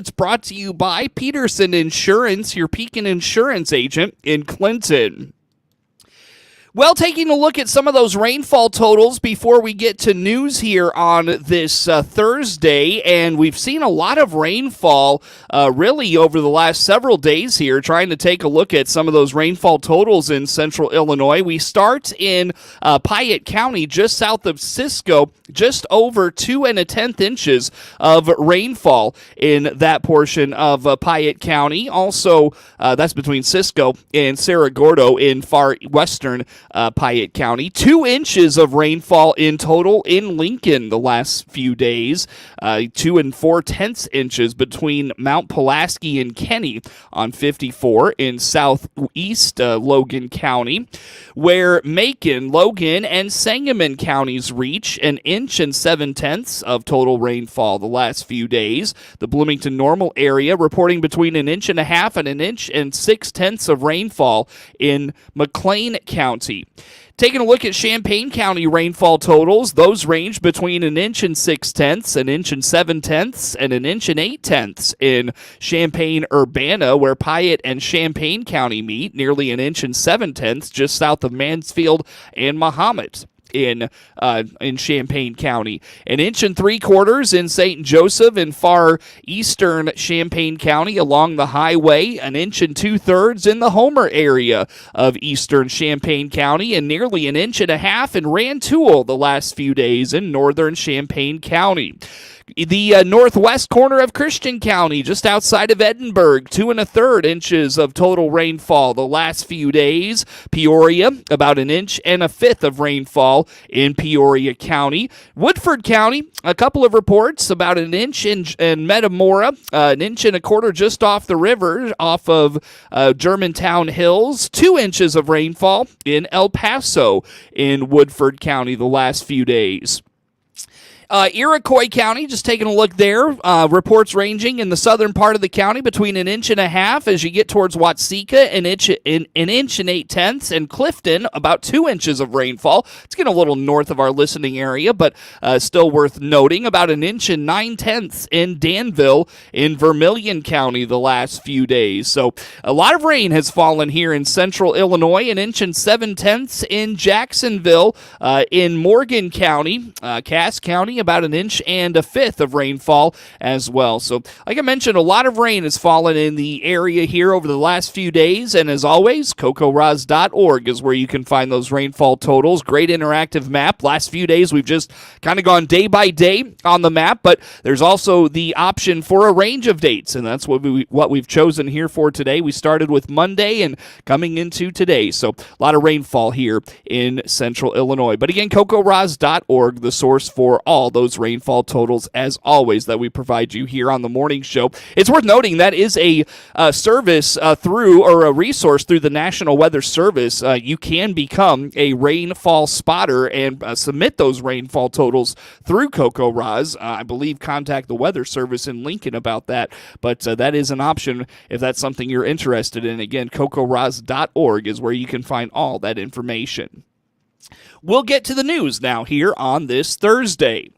It's brought to you by Peterson Insurance, your Pekin Insurance agent in Clinton. Well, taking a look at some of those rainfall totals before we get to news here on this Thursday, and we've seen a lot of rainfall really over the last several days here, trying to take a look at some of those rainfall totals in central Illinois. We start in Piatt County, just south of Cisco, just over 2 1/10 inches of rainfall in that portion of Piatt County. Also, that's between Cisco and Cerro Gordo in far western Piatt County. 2 inches of rainfall in total in Lincoln the last few days. 2 4/10 inches between Mount Pulaski and Kenny on 54 in southeast Logan County, where Macon, Logan, and Sangamon counties reach 1 7/10 of total rainfall the last few days. The Bloomington Normal area reporting between 1.5 and 1 6/10 of rainfall in McLean County. Taking a look at Champaign County rainfall totals, those range between 1 6/10, 1 7/10, and 1 8/10 in Champaign-Urbana, where Piatt and Champaign County meet, nearly 1 7/10 just south of Mansfield and Mahomet in Champaign County. 1 3/4 in St. Joseph in far eastern Champaign County along the highway, 1 2/3 in the Homer area of eastern Champaign County, and nearly 1.5 in Rantoul the last few days in northern Champaign County. The northwest corner of Christian County, just outside of Edinburgh, 2 1/3 inches of total rainfall the last few days. Peoria, about 1 1/5 of rainfall in Peoria County. Woodford County, a couple of reports, about 1 inch in Metamora, 1 1/4 just off the river, off of Germantown Hills. 2 inches of rainfall in El Paso in Woodford County the last few days. Iroquois County, just taking a look there, reports ranging in the southern part of the county between 1.5 as you get towards Watseka, 1 inch and 8/10, and Clifton, about 2 inches of rainfall. It's getting a little north of our listening area, but still worth noting, about 1 9/10 in Danville in Vermilion County the last few days. So a lot of rain has fallen here in central Illinois, 1 7/10 in Jacksonville, in Morgan County, Cass County, about 1.5 of rainfall as well. So, like I mentioned, a lot of rain has fallen in the area here over the last few days, and as always, CocoRoz.org is where you can find those rainfall totals. Great interactive map. Last few days, we've just kind of gone day by day on the map, but there's also the option for a range of dates, and that's what we've chosen here for today. We started with Monday and coming into today, so a lot of rainfall here in central Illinois. But again, CocoRoz.org, the source for all those rainfall totals, as always, that we provide you here on the morning show. It's worth noting that is a service or a resource through the National Weather Service. You can become a rainfall spotter and submit those rainfall totals through CocoRoz. I believe contact the Weather Service in Lincoln about that, but that is an option if that's something you're interested in. Again, CocoRoz.org is where you can find all that information. We'll get to the news now here on this Thursday.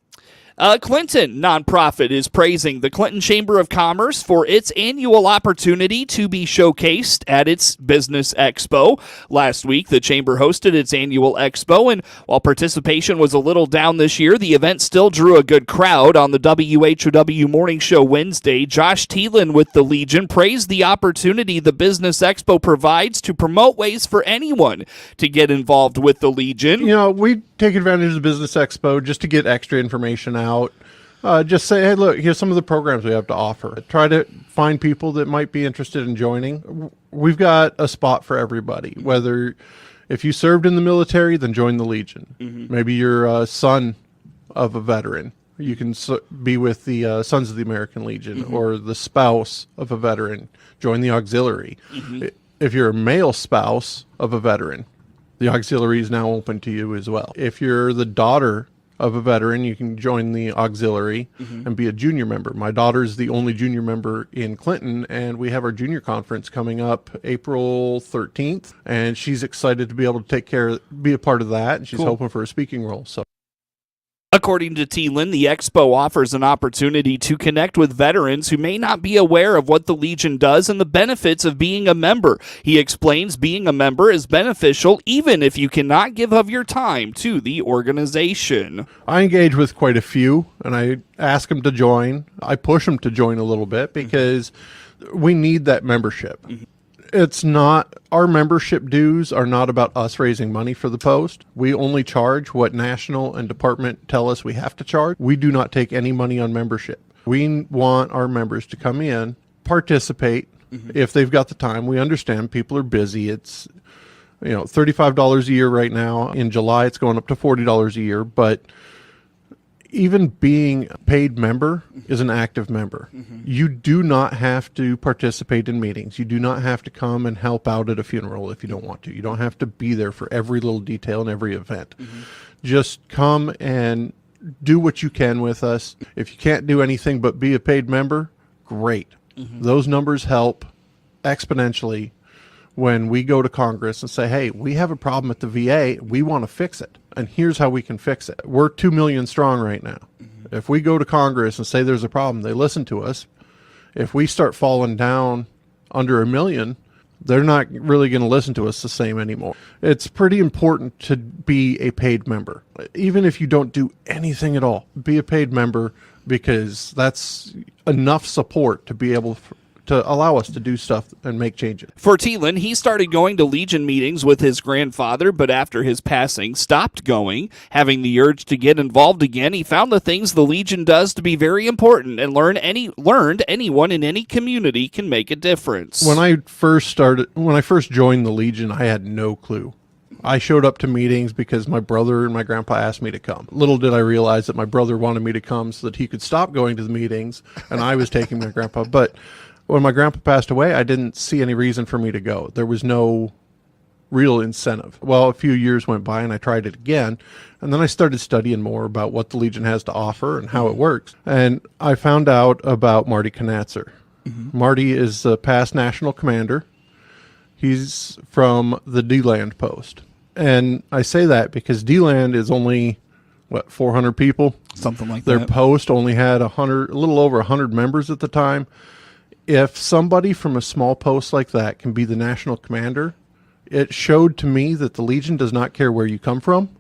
Clinton nonprofit is praising the Clinton Chamber of Commerce for its annual opportunity to be showcased at its Business Expo. Last week, the Chamber hosted its annual Expo, and while participation was a little down this year, the event still drew a good crowd. On the WHOW Morning Show Wednesday, Josh Thielen with the Legion praised the opportunity the Business Expo provides to promote ways for anyone to get involved with the Legion. You know, we take advantage of the Business Expo just to get extra information out. Just say, hey, look, here's some of the programs we have to offer. Try to find people that might be interested in joining. We've got a spot for everybody. Whether if you served in the military, then join the Legion. Mm-hmm. Maybe you're a son of a veteran. You can be with the Sons of the American Legion, mm-hmm. or the spouse of a veteran. Join the auxiliary. Mm-hmm. If you're a male spouse of a veteran, the auxiliary is now open to you as well. If you're the daughter of a veteran, you can join the auxiliary, mm-hmm. and be a junior member. My daughter's the only junior member in Clinton, and we have our junior conference coming up April 13th, and she's excited to be able to be a part of that, and she's hoping for a speaking role. So According to Thielen, the Expo offers an opportunity to connect with veterans who may not be aware of what the Legion does and the benefits of being a member. He explains being a member is beneficial even if you cannot give of your time to the organization. I engage with quite a few, and I ask them to join. I push them to join a little bit because we need that membership. It's not, our membership dues are not about us raising money for the post. We only charge what national and department tell us we have to charge. We do not take any money on membership. We want our members to come in, participate if they've got the time. We understand people are busy. It's, $35 a year right now. In July, it's going up to $40 a year, but even being a paid member is an active member. You do not have to participate in meetings. You do not have to come and help out at a funeral if you don't want to. You don't have to be there for every little detail in every event. Just come and do what you can with us. If you can't do anything but be a paid member, great. Those numbers help exponentially when we go to Congress and say, hey, we have a problem at the VA, we want to fix it, and here's how we can fix it. We're 2 million strong right now. If we go to Congress and say there's a problem, they listen to us. If we start falling down under 1 million, they're not really going to listen to us the same anymore. It's pretty important to be a paid member. Even if you don't do anything at all, be a paid member, because that's enough support to be able to allow us to do stuff and make changes. For Thielen, he started going to Legion meetings with his grandfather, but after his passing, stopped going. Having the urge to get involved again, he found the things the Legion does to be very important and learned anyone in any community can make a difference. When I first joined the Legion, I had no clue. I showed up to meetings because my brother and my grandpa asked me to come. Little did I realize that my brother wanted me to come so that he could stop going to the meetings, and I was taking my grandpa. But when my grandpa passed away, I didn't see any reason for me to go. There was no real incentive. Well, a few years went by and I tried it again. And then I started studying more about what the Legion has to offer and how it works. And I found out about Marty Knatzer. Marty is the past national commander. He's from the D-Land post. And I say that because D-Land is only, 400 people? Something like Their that. post only had a little over 100 members at the time. If somebody from a small post like that can be the national commander, it showed to me that the Legion does not care where you come from.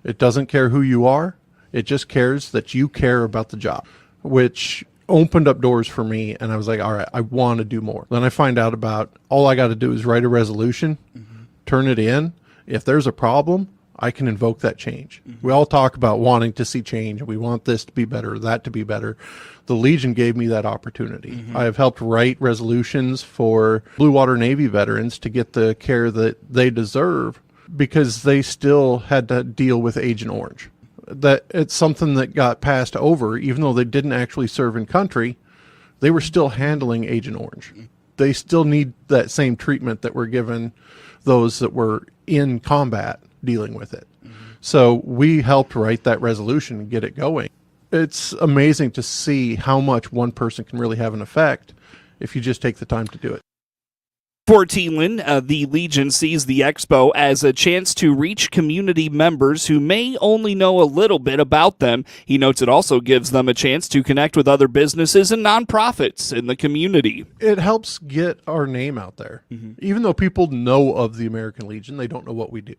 It doesn't care who you are. It just cares that you care about the job, which opened up doors for me. And I was like, all right, I want to do more. Then I find out about all I got to do is write a resolution, turn it in. If there's a problem, I can invoke that change. We all talk about wanting to see change. We want this to be better, that to be better. The Legion gave me that opportunity. I have helped write resolutions for Blue Water Navy veterans to get the care that they deserve because they still had to deal with Agent Orange. That it's something that got passed over, even though they didn't actually serve in country, they were still handling Agent Orange. They still need that same treatment that we're given those that were in combat dealing with it. So we helped write that resolution and get it going. It's amazing to see how much one person can really have an effect if you just take the time to do it. For Thielen, the Legion sees the Expo as a chance to reach community members who may only know a little bit about them. He notes it also gives them a chance to connect with other businesses and nonprofits in the community. It helps get our name out there. Even though people know of the American Legion, they don't know what we do.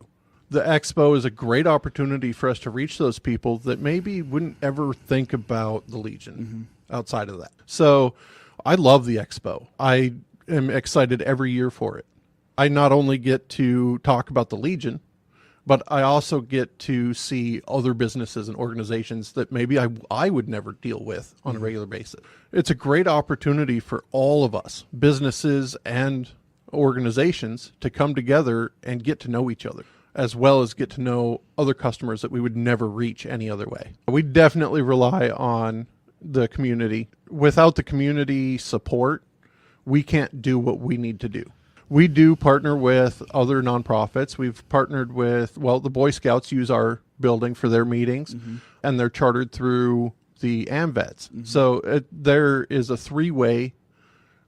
The Expo is a great opportunity for us to reach those people that maybe wouldn't ever think about the Legion outside of that. So I love the Expo. I am excited every year for it. I not only get to talk about the Legion, but I also get to see other businesses and organizations that maybe I would never deal with on a regular basis. It's a great opportunity for all of us, businesses and organizations, to come together and get to know each other, as well as get to know other customers that we would never reach any other way. We definitely rely on the community. Without the community support, we can't do what we need to do. We do partner with other nonprofits. We've partnered with, the Boy Scouts use our building for their meetings, and they're chartered through the AMVETS. So there is a three-way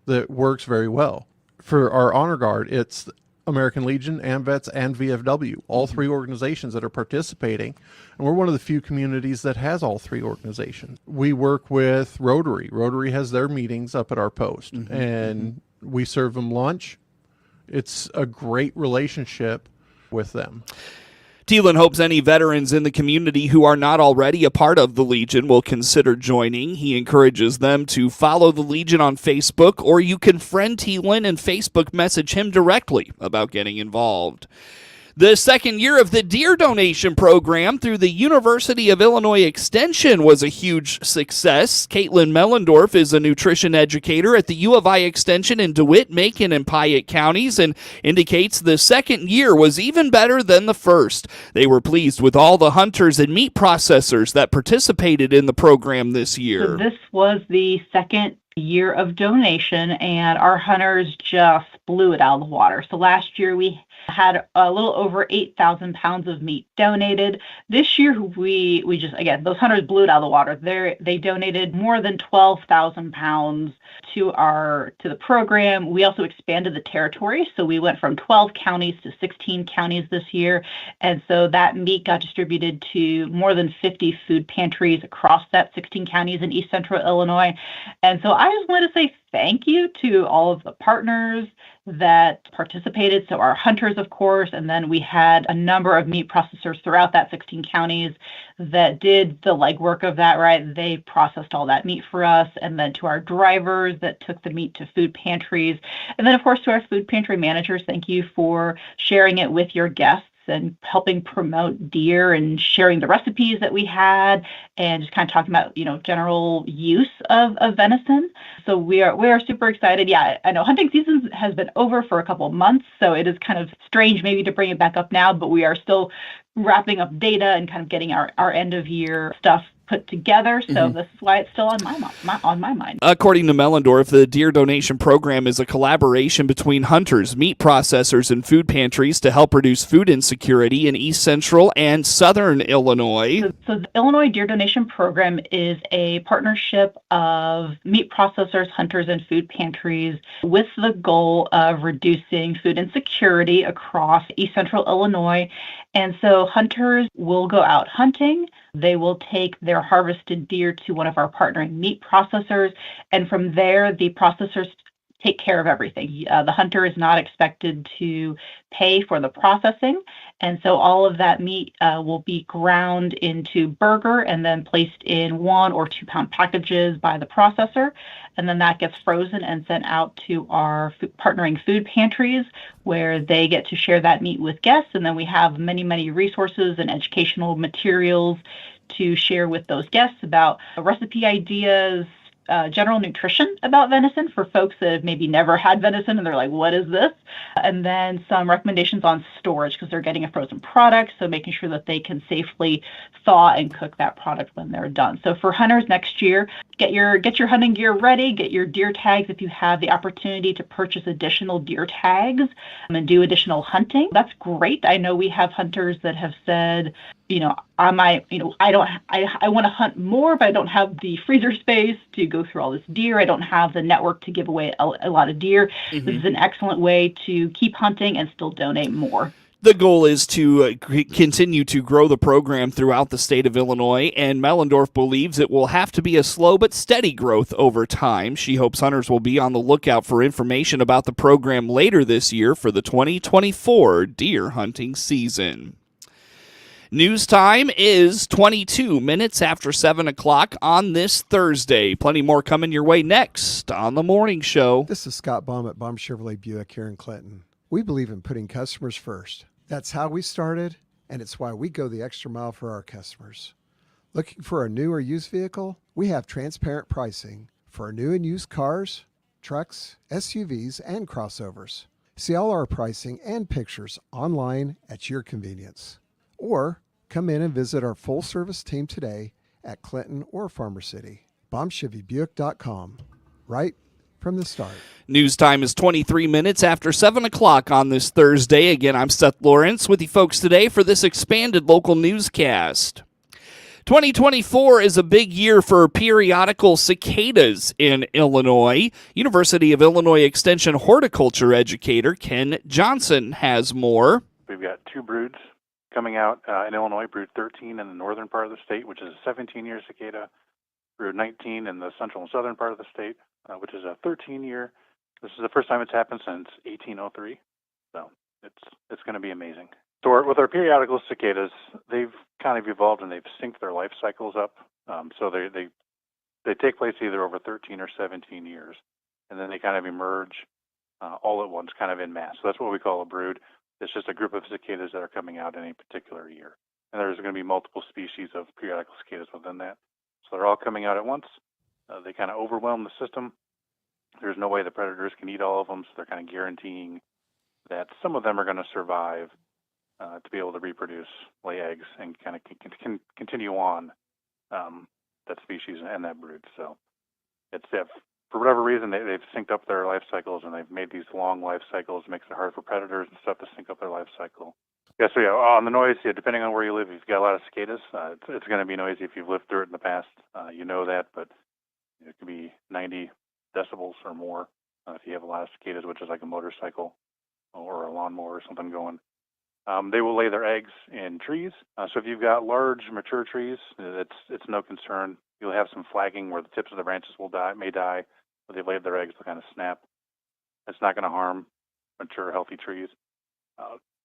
that works very well. For our Honor Guard, it's American Legion, AMVETS, and VFW, all three organizations that are participating. And we're one of the few communities that has all three organizations. We work with Rotary. Rotary has their meetings up at our post, and we serve them lunch. It's a great relationship with them. Thielen hopes any veterans in the community who are not already a part of the Legion will consider joining. He encourages them to follow the Legion on Facebook, or you can friend Thielen and Facebook message him directly about getting involved. The second year of the deer donation program through the University of Illinois Extension was a huge success. Caitlin Mellendorf is a nutrition educator at the U of I Extension in DeWitt, Macon, and Piatt counties and indicates the second year was even better than the first. They were pleased with all the hunters and meat processors that participated in the program this year. So this was the second year of donation, and our hunters just blew it out of the water. So last year we had a little over 8,000 pounds of meat donated. This year we just, again, those hunters blew it out of the water. They donated more than 12,000 pounds to the program. We also expanded the territory, so we went from 12 counties to 16 counties this year, and so that meat got distributed to more than 50 food pantries across that 16 counties in East Central Illinois. And so I just want to say thank you to all of the partners that participated. So our hunters, of course, and then we had a number of meat processors throughout that 16 counties that did the legwork of that, right? They processed all that meat for us, and then to our drivers that took the meat to food pantries. And then, of course, to our food pantry managers, thank you for sharing it with your guests and helping promote deer and sharing the recipes that we had and just kind of talking about, general use of venison. So we are super excited. Yeah, I know hunting season has been over for a couple of months, so it is kind of strange maybe to bring it back up now, but we are still wrapping up data and kind of getting our end of year stuff put together, so this is why it's still on my mind. According to Mellendorf, the deer donation program is a collaboration between hunters, meat processors, and food pantries to help reduce food insecurity in East Central and Southern Illinois. So the Illinois Deer Donation Program is a partnership of meat processors, hunters, and food pantries with the goal of reducing food insecurity across East Central Illinois. And so hunters will go out hunting. They will take their harvested deer to one of our partnering meat processors, and from there, the processors take care of everything. The hunter is not expected to pay for the processing, and so all of that meat will be ground into burger and then placed in 1 or 2 pound packages by the processor, and then that gets frozen and sent out to our partnering food pantries, where they get to share that meat with guests. And then we have many, many resources and educational materials to share with those guests about recipe ideas, general nutrition about venison for folks that have maybe never had venison and they're like, what is this? And then some recommendations on storage, because they're getting a frozen product, so making sure that they can safely thaw and cook that product when they're done. So for hunters next year, get your hunting gear ready, get your deer tags if you have the opportunity to purchase additional deer tags and do additional hunting. That's great. I know we have hunters that have said, I want to hunt more, but I don't have the freezer space to go through all this deer. I don't have the network to give away a lot of deer. This is an excellent way to keep hunting and still donate more. The goal is to continue to grow the program throughout the state of Illinois, and Mellendorf believes it will have to be a slow but steady growth over time. She hopes hunters will be on the lookout for information about the program later this year for the 2024 deer hunting season. News time is 22 minutes after 7 o'clock on this Thursday. Plenty more coming your way next on The Morning Show. This is Scott Baum at Baum Chevrolet Buick here in Clinton. We believe in putting customers first. That's how we started, and it's why we go the extra mile for our customers. Looking for a new or used vehicle? We have transparent pricing for new and used cars, trucks, SUVs, and crossovers. See all our pricing and pictures online at your convenience. Or come in and visit our full-service team today at Clinton or Farmer City. BaumChevyBuick.com. Right from the start. News time is 23 minutes after 7 o'clock on this Thursday. Again, I'm Seth Lawrence with you folks today for this expanded local newscast. 2024 is a big year for periodical cicadas in Illinois. University of Illinois Extension horticulture educator Ken Johnson has more. We've got 2 broods coming out in Illinois, brood 13 in the northern part of the state, which is a 17-year cicada, brood 19 in the central and southern part of the state, which is a 13-year. This is the first time it's happened since 1803, so it's going to be amazing. So with our periodical cicadas, they've kind of evolved and they've synced their life cycles up. So they take place either over 13 or 17 years, and then they kind of emerge all at once, kind of en masse. So that's what we call a brood. It's just a group of cicadas that are coming out in a particular year. And there's going to be multiple species of periodical cicadas within that. So they're all coming out at once. They kind of overwhelm the system. There's no way the predators can eat all of them, so they're kind of guaranteeing that some of them are going to survive to be able to reproduce, lay eggs, and kind of can continue on that species and that brood. So it's for whatever reason they've synced up their life cycles, and they've made these long life cycles. It makes it hard for predators and stuff to sync up their life cycle. Yeah, so on the noise, depending on where you live, if you've got a lot of cicadas, it's going to be noisy. If you've lived through it in the past, you know that, but it could be 90 decibels or more if you have a lot of cicadas, which is like a motorcycle or a lawnmower or something going. They will lay their eggs in trees. So if you've got large mature trees, it's no concern. You'll have some flagging where the tips of the branches may die, but they've laid their eggs to kind of snap. It's not going to harm mature, healthy trees.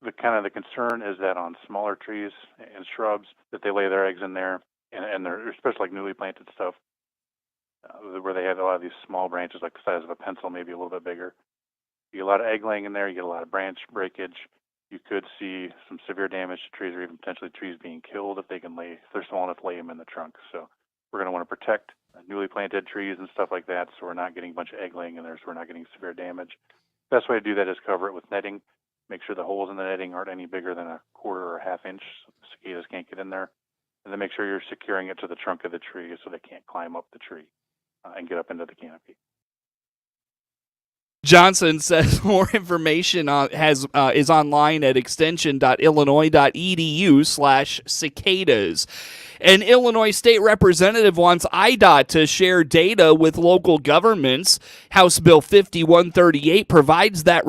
The concern is that on smaller trees and shrubs, that they lay their eggs in there, and they're especially like newly planted stuff, where they have a lot of these small branches, like the size of a pencil, maybe a little bit bigger. You get a lot of egg laying in there. You get a lot of branch breakage. You could see some severe damage to trees, or even potentially trees being killed if they're small enough to lay them in the trunk. So we're going to want to protect newly planted trees and stuff like that, so we're not getting a bunch of egg laying in there, so we're not getting severe damage. Best way to do that is cover it with netting. Make sure the holes in the netting aren't any bigger than a quarter or a half inch, so the cicadas can't get in there. And then make sure you're securing it to the trunk of the tree so they can't climb up the tree and get up into the canopy. Johnson says more information is online at extension.illinois.edu/cicadas. An Illinois state representative wants IDOT to share data with local governments. House Bill 5138 provides that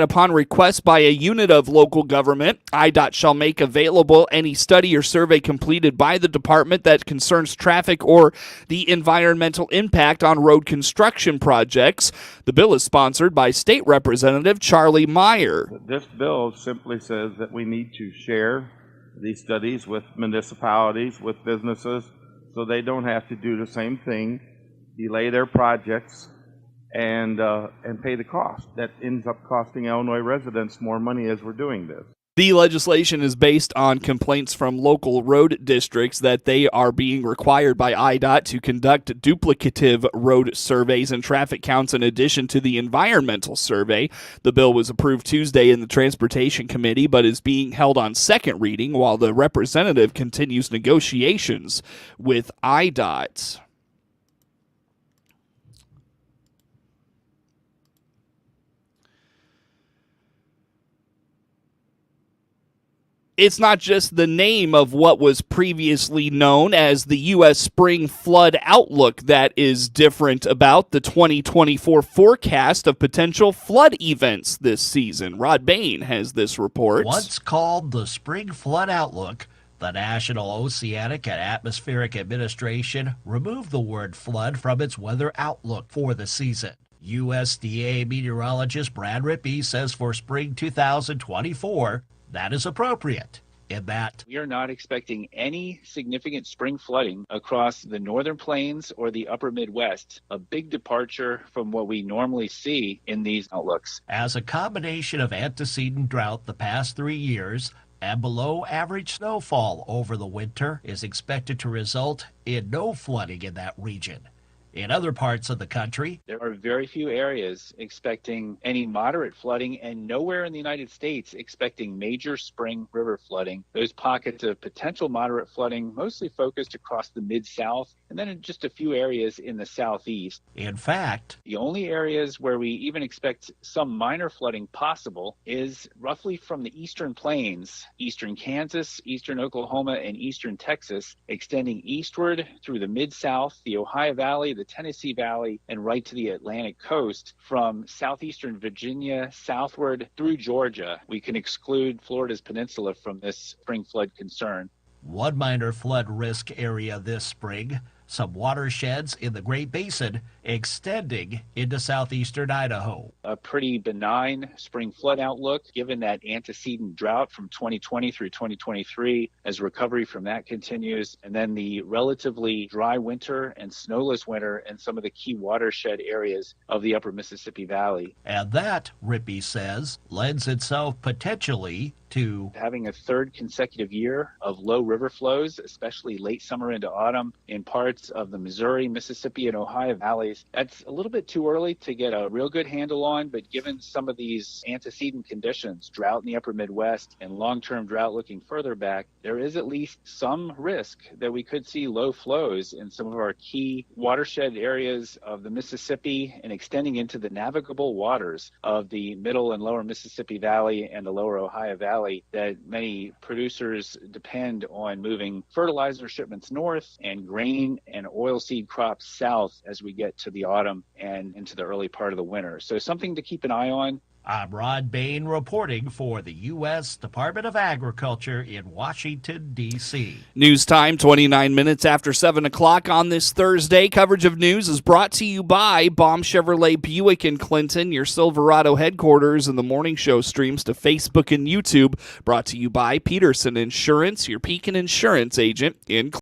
upon request by a unit of local government, IDOT shall make available any study or survey completed by the department that concerns traffic or the environmental impact on road construction projects. The bill is sponsored by State Representative Charlie Meyer. This bill simply says that we need to share these studies with municipalities, with businesses, so they don't have to do the same thing, delay their projects, and pay the cost. That ends up costing Illinois residents more money as we're doing this. The legislation is based on complaints from local road districts that they are being required by IDOT to conduct duplicative road surveys and traffic counts in addition to the environmental survey. The bill was approved Tuesday in the Transportation Committee, but is being held on second reading while the representative continues negotiations with IDOT. It's not just the name of what was previously known as the U.S. Spring Flood Outlook that is different about the 2024 forecast of potential flood events this season. Rod Bain has this report. Once called the Spring Flood Outlook, the National Oceanic and Atmospheric Administration removed the word flood from its weather outlook for the season. USDA meteorologist Brad Rippey says for spring 2024, that is appropriate in that we are not expecting any significant spring flooding across the northern plains or the upper Midwest, a big departure from what we normally see in these outlooks. As a combination of antecedent drought the past 3 years and below average snowfall over the winter is expected to result in no flooding in that region. In other parts of the country, there are very few areas expecting any moderate flooding and nowhere in the United States expecting major spring river flooding. Those pockets of potential moderate flooding mostly focused across the Mid-South and then in just a few areas in the Southeast. in fact, The only areas where we even expect some minor flooding possible is roughly from the eastern plains, eastern Kansas, eastern Oklahoma, and eastern Texas, extending eastward through the Mid-South, the Ohio Valley, the Tennessee Valley, and right to the Atlantic coast from southeastern Virginia southward through Georgia. We can exclude Florida's peninsula from this spring flood concern. one minor flood risk area this spring, some watersheds in the Great Basin extending into southeastern Idaho. A pretty benign spring flood outlook given that antecedent drought from 2020 through 2023 as recovery from that continues, and then the relatively dry winter and snowless winter in some of the key watershed areas of the upper Mississippi Valley. And that, Rippey says, lends itself potentially to having a third consecutive year of low river flows, especially late summer into autumn in parts of the Missouri, Mississippi, and Ohio valleys. That's a little bit too early to get a real good handle on, but given some of these antecedent conditions, drought in the upper Midwest and long-term drought looking further back, there is at least some risk that we could see low flows in some of our key watershed areas of the Mississippi and extending into the navigable waters of the middle and lower Mississippi Valley and the lower Ohio Valley that many producers depend on moving fertilizer shipments north and grain and oilseed crops south as we get to the autumn and into the early part of the winter. So something to keep an eye on. I'm Rod Bain reporting for the U.S. Department of Agriculture in Washington, D.C. News time, 29 minutes after 7 o'clock on this Thursday. Coverage of news is brought to you by Baum Chevrolet Buick in Clinton, your Silverado headquarters, and the morning show streams to Facebook and YouTube. Brought to you by Peterson Insurance, your Pekin Insurance agent in Clinton.